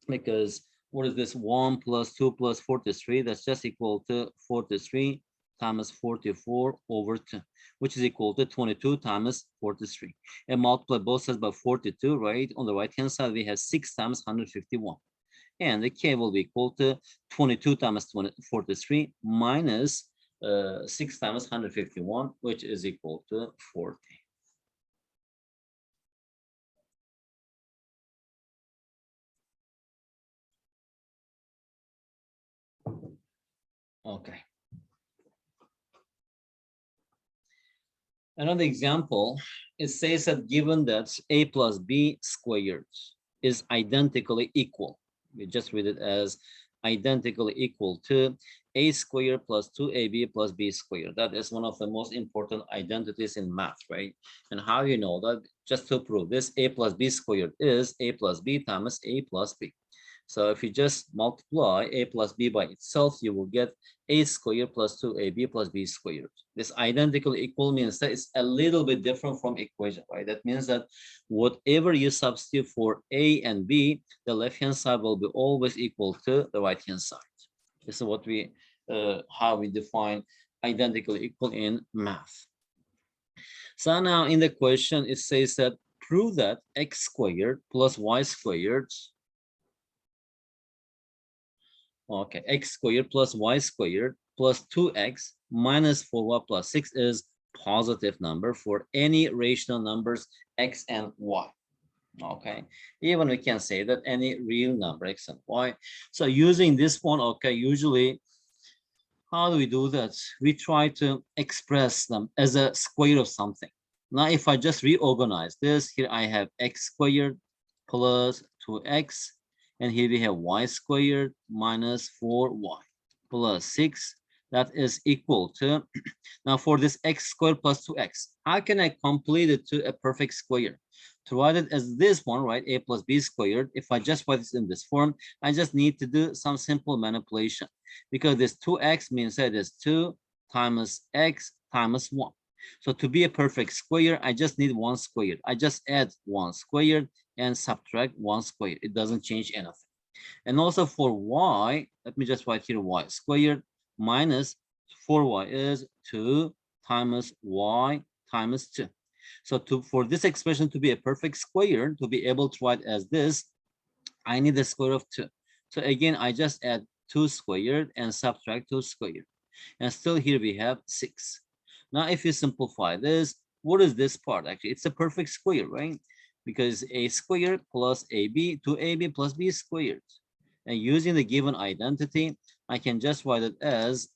because what is this? 1 plus 2 plus 43, that's just equal to 43 times 44 over 2, which is equal to 22 times 43. And multiply both sides by 42, right? On the right hand side, we have 6 times 151. And the k will be equal to 22 times 43 minus 6 times 151, which is equal to 40. Okay. Another example, it says that given that a plus b squared is identically equal, we just read it as identically equal to a squared plus 2ab plus b squared. That is one of the most important identities in math, right? And how you know that? Just to prove this, a plus b squared is a plus b times a plus b. So if you just multiply a plus b by itself, you will get a squared plus 2ab plus b squared. This identical equal means that it's a little bit different from equation, right? That means that whatever you substitute for a and b, the left-hand side will be always equal to the right-hand side. This is what we, how we define identical equal in math. So now in the question, it says that prove that x squared plus y squared, okay, x squared plus y squared plus 2x minus 4y plus 6 is positive number for any rational numbers x and y. Okay, even we can say that any real number x and y. So using this one, okay, usually how do we do that? We try to express them as a square of something. Now, if I just reorganize this, here I have x squared plus 2x, and here we have y squared minus 4y plus 6. That is equal to, now for this x squared plus 2x, how can I complete it to a perfect square? To write it as this one, right, a plus b squared, if I just write this in this form, I just need to do some simple manipulation, because this 2x means that it's 2 times x times 1. So to be a perfect square, I just need 1 squared. I just add 1 squared and subtract 1 squared. It doesn't change anything. And also for y, let me just write here y squared minus 4y is 2 times y times 2. So for this expression to be a perfect square, to be able to write as this, I need the square of 2. So again, I just add 2 squared and subtract 2 squared. And still here we have 6. Now, if you simplify this, what is this part? Actually, it's a perfect square, right? Because a squared plus ab, 2ab plus b squared. And using the given identity, I can just write it as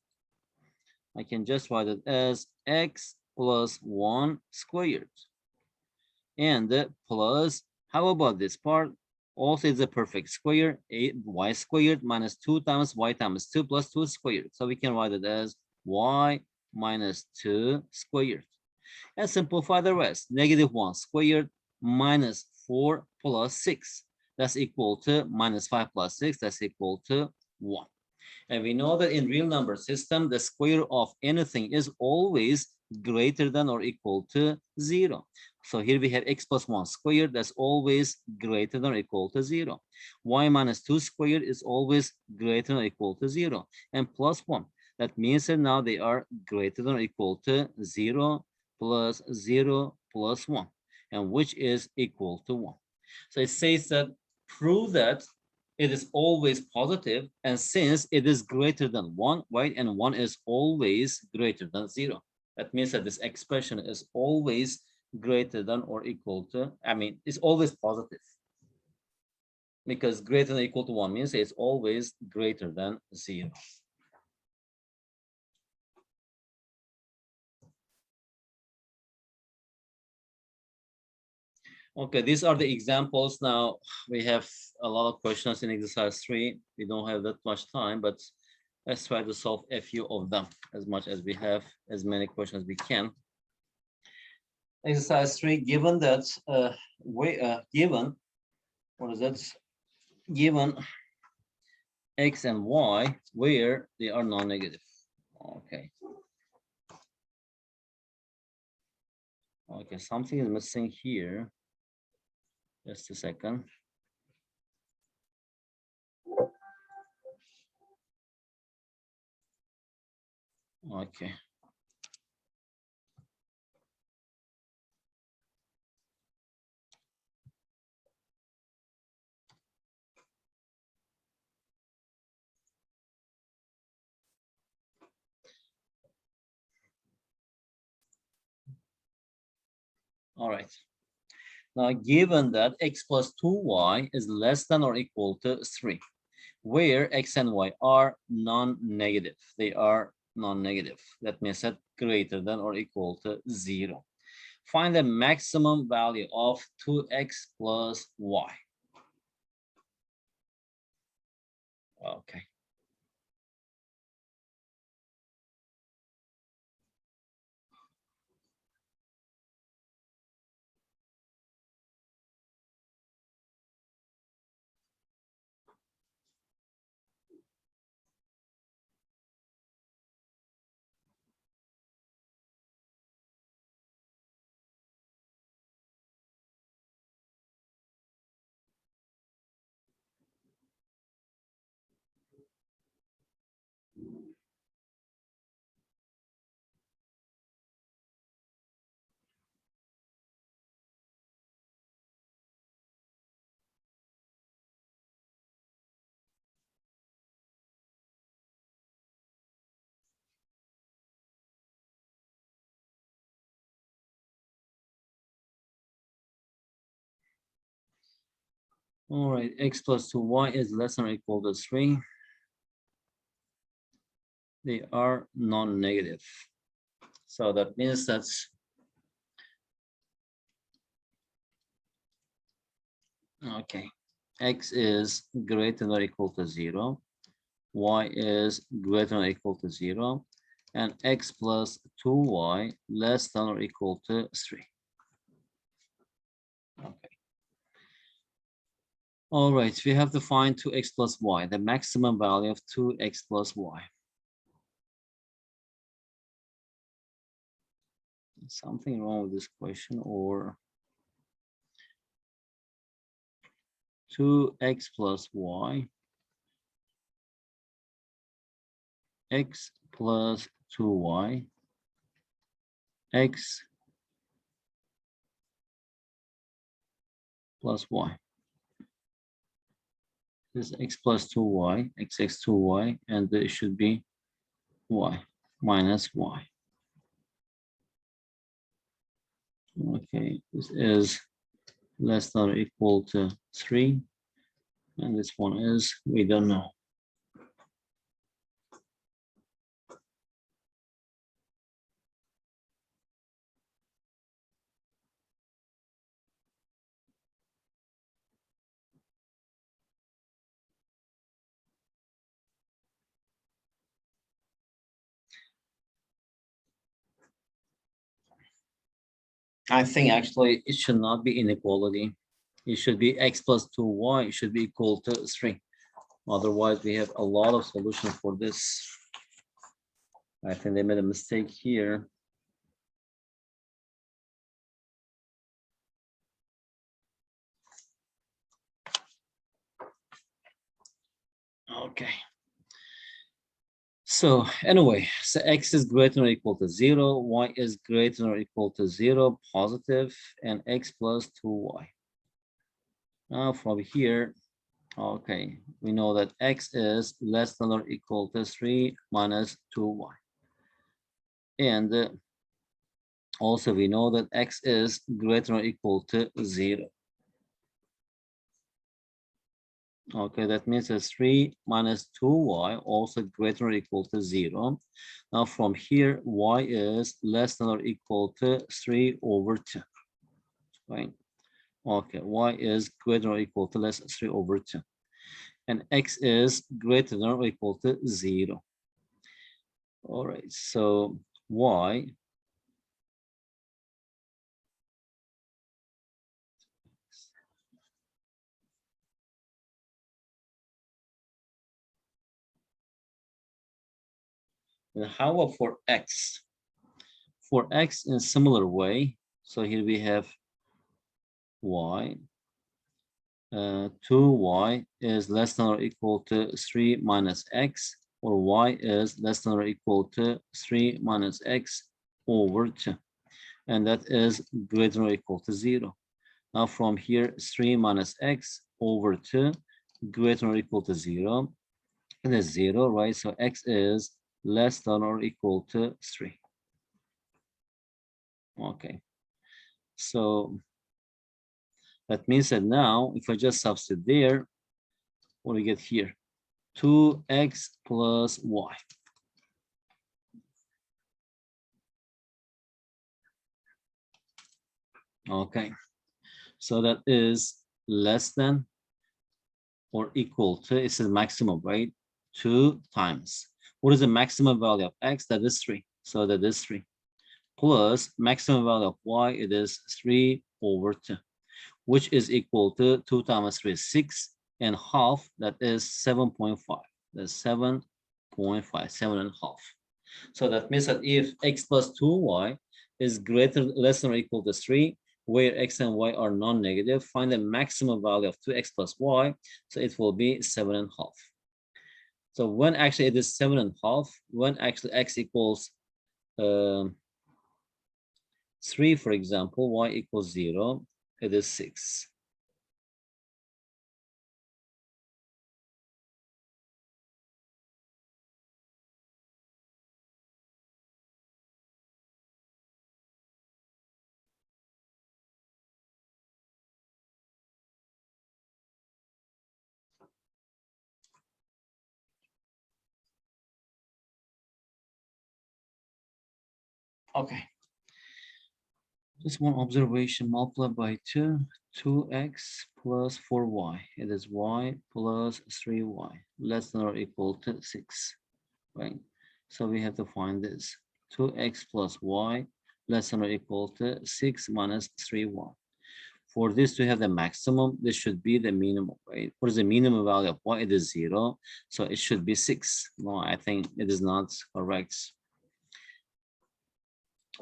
x plus 1 squared. And plus, how about this part? Also, it's a perfect square, y squared minus 2 times y times 2 plus 2 squared. So we can write it as y minus 2 squared. And simplify the rest. Negative 1 squared minus 4 plus 6. That's equal to minus 5 plus 6. That's equal to 1. And we know that in real number system, the square of anything is always greater than or equal to 0. So here we have x plus 1 squared, that's always greater than or equal to 0. Y minus 2 squared is always greater than or equal to 0. And plus 1. That means that now they are greater than or equal to 0 plus 0 plus 1, and which is equal to 1. So it says that prove that it is always positive, and since it is greater than 1, right, and 1 is always greater than 0, that means that this expression is always greater than or equal to, it's always positive, because greater than or equal to 1 means it's always greater than 0. Okay, these are the examples. Now we have a lot of questions in exercise 3. We don't have that much time, but let's try to solve a few of them as much as we have, as many questions we can. Exercise 3, given that given x and y where they are non-negative. Okay. Okay, something is missing here. Just a second. Okay. All right. Now, given that x plus 2y is less than or equal to 3, where x and y are non-negative. They are non-negative. That means that greater than or equal to 0. Find the maximum value of 2x plus y. Okay. All right, x plus 2y is less than or equal to 3. They are non-negative. So that means that's okay. X is greater than or equal to 0. Y is greater than or equal to 0. And x plus 2y less than or equal to 3. Okay. All right, we have to find 2x plus y, the maximum value of 2x plus y. Something wrong with this question, or 2x plus y, x plus 2y, x plus y. This is x plus 2y, x 2y, and it should be y minus y. Okay, this is less than or equal to 3, and this one is, we don't know. I think actually it should not be inequality. It should be x plus 2y, it should be equal to 3. Otherwise, we have a lot of solutions for this. I think they made a mistake here. Okay. So anyway, so x is greater than or equal to 0, y is greater than or equal to 0, positive, and x plus 2y. Now from here, okay, we know that x is less than or equal to 3 minus 2y. And also we know that x is greater than or equal to 0. Okay, that means that 3 minus 2y also greater or equal to 0. Now from here, y is less than or equal to 3 over 2. Right? Okay, y is greater or equal to less than 3 over 2. And x is greater than or equal to 0. All right, so y and how about for x? For x in similar way, so here we have y, 2y is less than or equal to 3 minus x, or y is less than or equal to 3 minus x over 2. And that is greater than or equal to 0. Now from here, 3 minus x over 2 greater than or equal to 0. It is 0, right? So x is less than or equal to 3. Okay. So that means that now, if I just substitute there, what do we get here? 2x plus y. Okay, so that is less than or equal to, it's the maximum, right? 2 times. What is the maximum value of x? That is 3. So that is 3. Plus maximum value of y, it is 3 over 2, which is equal to 2 times 3 is 6, and half, that is 7.5. That's 7.5, 7.5. So that means that if x plus 2y is less than or equal to 3, where x and y are non-negative, find the maximum value of 2x plus y. So it will be 7.5. So when actually it is 7.5, when actually x equals 3, for example, y equals 0, it is 6. Okay. Just one observation, multiply by 2, 2x plus 4y. It is y plus 3y, less than or equal to 6, right? So we have to find this. 2x plus y less than or equal to 6 minus 3y. For this to have the maximum, this should be the minimum, right? What is the minimum value of y? It is 0, so it should be 6. No, I think it is not correct.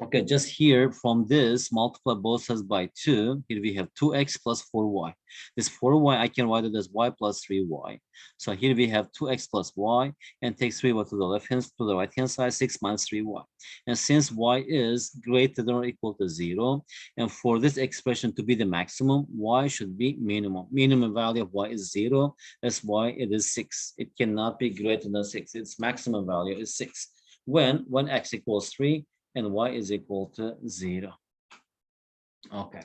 Okay, just here from this, multiply both sides by 2. Here we have 2x plus 4y. This 4y, I can write it as y plus 3y. So here we have 2x plus y, and take 3y to the left hand, to the right hand side, 6 minus 3y. And since y is greater than or equal to 0, and for this expression to be the maximum, y should be minimum. Minimum value of y is 0. That's why it is 6. It cannot be greater than 6. Its maximum value is 6. When x equals 3, and y is equal to 0. Okay,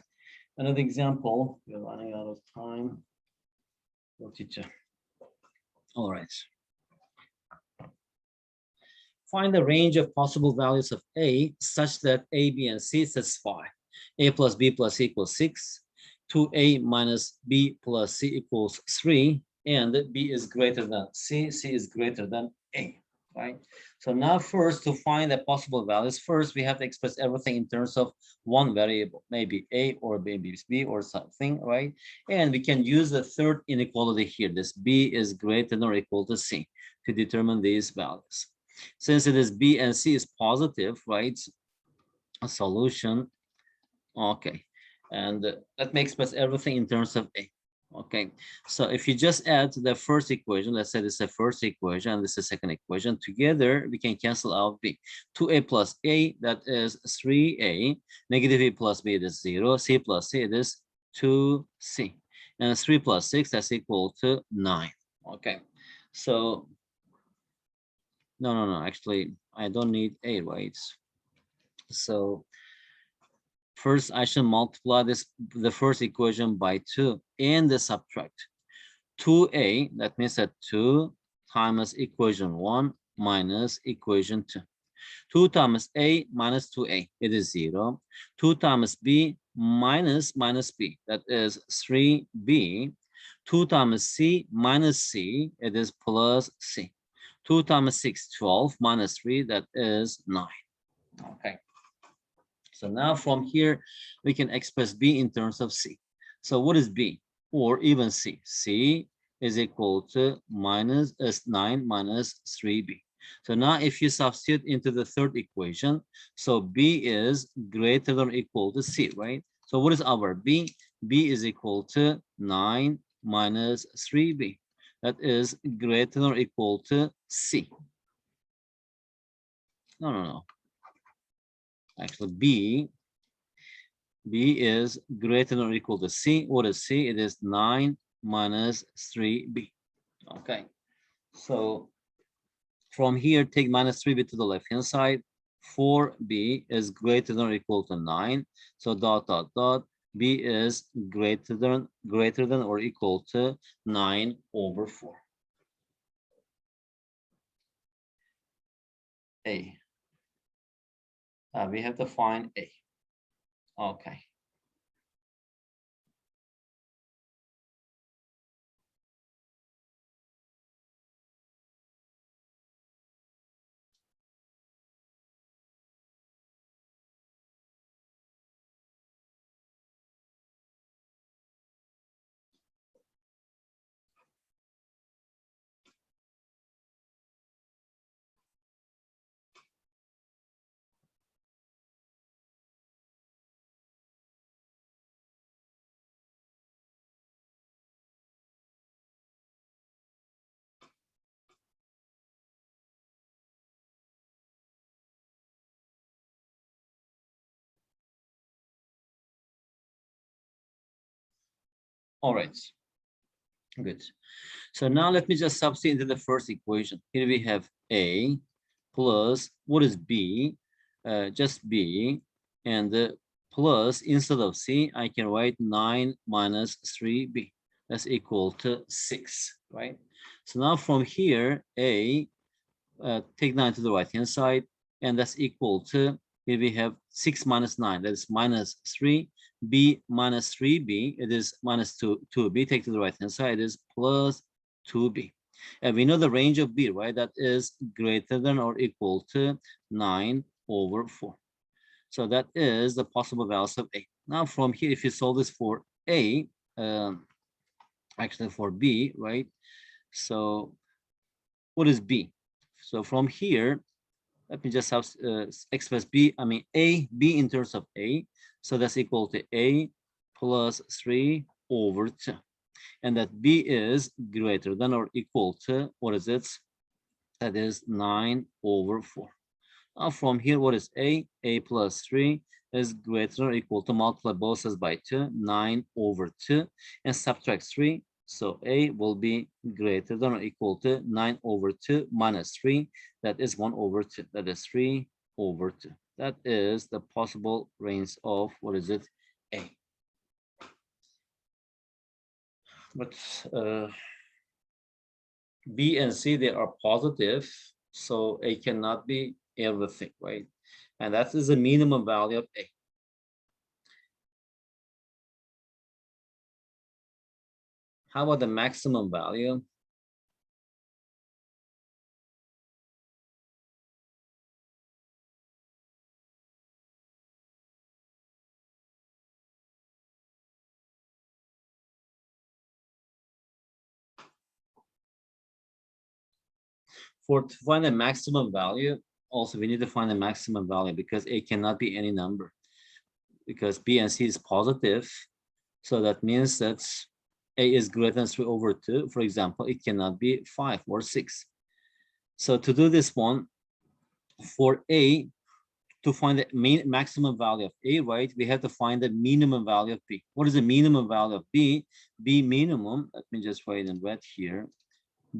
another example. We're running out of time. Well, teacher. All right. Find the range of possible values of a such that a, b, and c satisfy. A plus b plus c equals 6. 2a minus b plus c equals 3. And b is greater than c, c is greater than a. Right? So now first, to find the possible values, first we have to express everything in terms of one variable, maybe a or maybe b or something, right? And we can use the third inequality here. This b is greater than or equal to c to determine these values. Since it is b and c is positive, right? A solution, okay. And let me express everything in terms of a. Okay, so if you just add the first equation, let's say this is the first equation and this is the second equation, together we can cancel out b. 2a plus a, that is 3a. Negative a plus b, it is 0. C plus c, it is 2c. And 3 plus 6, that's equal to 9. Okay, so no, actually, I don't need a, right? So first, I should multiply the first equation by 2 and the subtract. 2a, that means that 2 times equation 1 minus equation 2. 2 times a minus 2a, it is 0. 2 times b minus b, that is 3b. 2 times c minus c, it is plus c. 2 times 6, 12, minus 3, that is 9. Okay. So now from here, we can express b in terms of c. So what is b? Or even c? C is equal to minus 9 minus 3b. So now if you substitute into the third equation, so b is greater than or equal to c, right? So what is our b? B is equal to 9 minus 3b. That is greater than or equal to c. No. Actually, b is greater than or equal to c. What is c? It is 9 minus 3b. Okay, so from here, take minus 3b to the left-hand side. 4b is greater than or equal to 9. So dot, b is greater than or equal to 9 over 4. A. We have to find a. Okay. All right. Good. So now let me just substitute into the first equation. Here we have a plus, what is b? Just b, and plus, instead of c, I can write 9 minus 3b. That's equal to 6, right? So now from here, a, take 9 to the right-hand side, and that's equal to, here we have 6 minus 9, that is minus 3, b minus 3b, it is minus 2b, take to the right-hand side, it is plus 2b. And we know the range of b, right? That is greater than or equal to 9 over 4. So that is the possible values of a. Now from here, if you solve this for a, actually for b, right? So what is b? So from here, Let me just have express b, I mean a, b in terms of a. So that's equal to a plus 3 over 2. And that b is greater than or equal to, what is it? That is 9 over 4. Now from here, what is a? A plus 3 is greater or equal to, multiply both sides by 2, 9 over 2, and subtract 3. So a will be greater than or equal to 9 over 2 minus 3. That is 1 over 2. That is 3 over 2. That is the possible range of, what is it? A. But B and C, they are positive. So A cannot be everything, right? And that is the minimum value of A. How about the maximum value? To find the maximum value, also we need to find the maximum value because A cannot be any number because B and C is positive. So that means that A is greater than 3 over 2. For example, it cannot be 5 or 6. So to do this one, for A, to find the maximum value of A, right, we have to find the minimum value of B. What is the minimum value of B? B minimum, let me just write in red here.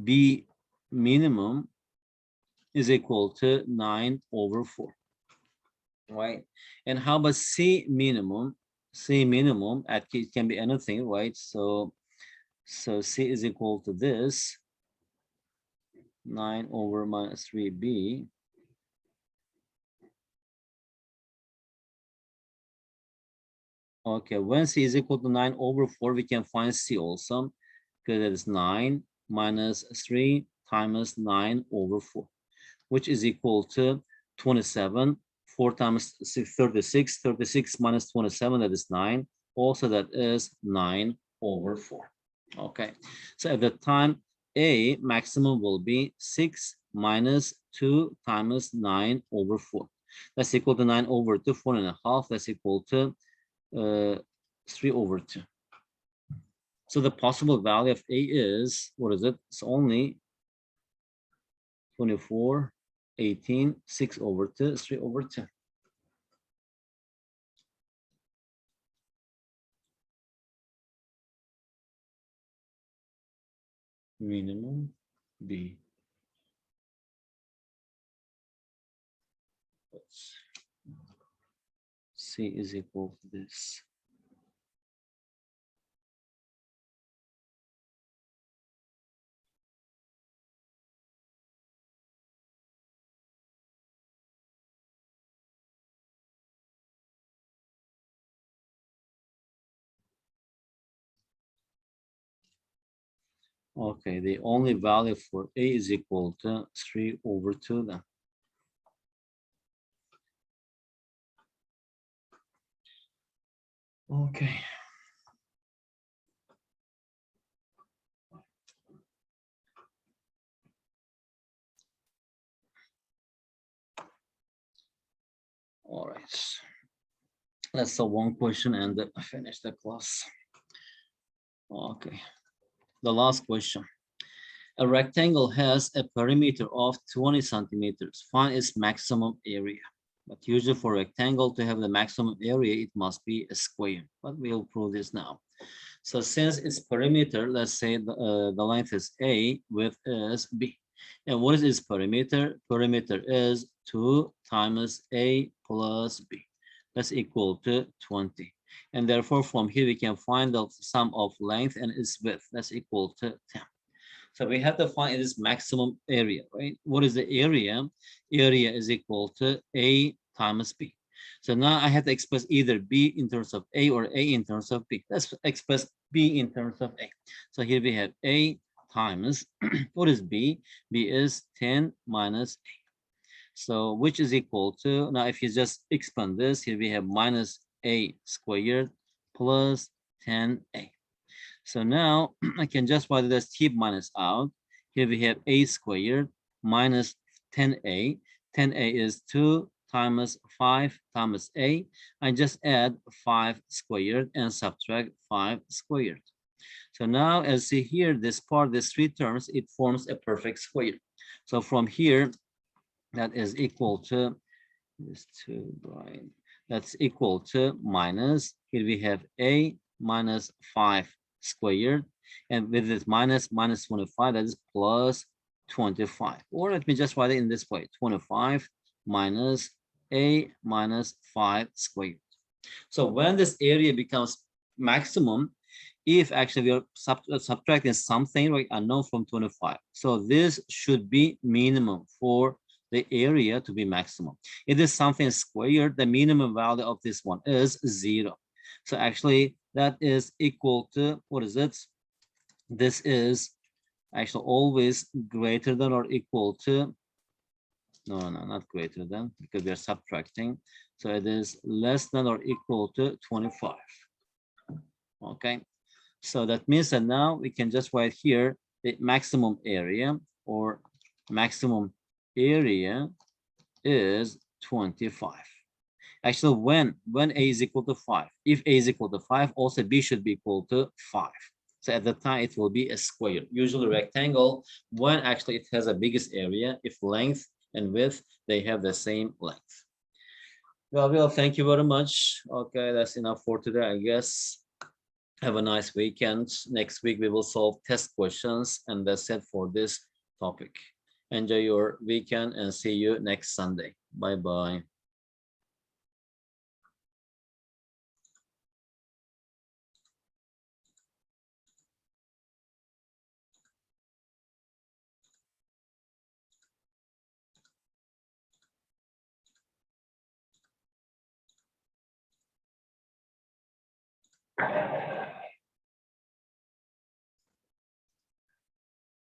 B minimum is equal to 9 over 4, right? And how about C minimum? C minimum, it can be anything, right? So C is equal to this, 9 over minus 3B. Okay, when C is equal to 9 over 4, we can find C also, because that is 9 minus 3 times 9 over 4, which is equal to 27. 4 times 6, 36. 36 minus 27, that is 9. Also, that is 9 over 4. Okay, so at the time, A maximum will be 6 minus 2 times 9 over 4. That's equal to 9 over 2, 4.5. That's equal to 3 over 2. So the possible value of A is, what is it? It's only 24, 18, 6 over 2, 3 over 2. Minimum B. C is equal to this. Okay, the only value for A is equal to 3 over 2 then. Okay. All right. Let's solve one question and finish the class. Okay. The last question. A rectangle has a perimeter of 20 centimeters. Find its maximum area. But usually for a rectangle to have the maximum area, it must be a square. But we'll prove this now. So since its perimeter, let's say the length is A, width is B. And what is its perimeter? Perimeter is 2 times A plus B. That's equal to 20. And therefore, from here, we can find the sum of length and its width. That's equal to 10. So we have to find its maximum area, right? What is the area? Area is equal to A times B. So now I have to express either B in terms of A or A in terms of B. Let's express B in terms of A. So here we have A times, what is B? B is 10 minus A. So which is equal to, now if you just expand this, here we have minus A squared plus 10A. So now I can just write it as t minus out. Here we have A squared minus 10A. 10a is 2 times 5 times a. I just add 5 squared and subtract 5 squared. So now as see here, this part, these three terms, it forms a perfect square. So from here, that is equal to is 2 by, that's equal to minus, here we have a minus 5 squared, and with this minus 25, that is plus 25. Or let me just write it in this way, 25 minus a minus 5 squared. So when this area becomes maximum, if actually we are subtracting something like unknown from 25, so this should be minimum for the area to be maximum. If it is something squared, the minimum value of this one is 0. So actually that is equal to, what is it? This is actually always greater than or equal to, no, not greater than, because we are subtracting. So it is less than or equal to 25. Okay. So that means that now we can just write here the maximum area, or maximum area is 25. Actually, when a is equal to 5, if a is equal to 5, also b should be equal to 5. So at that time, it will be a square. Usually rectangle, when actually it has a biggest area, if length and width, they have the same length. Well, thank you very much. Okay, that's enough for today, I guess. Have a nice weekend. Next week, we will solve test questions, and that's it for this topic. Enjoy your weekend and see you next Sunday. Bye-bye.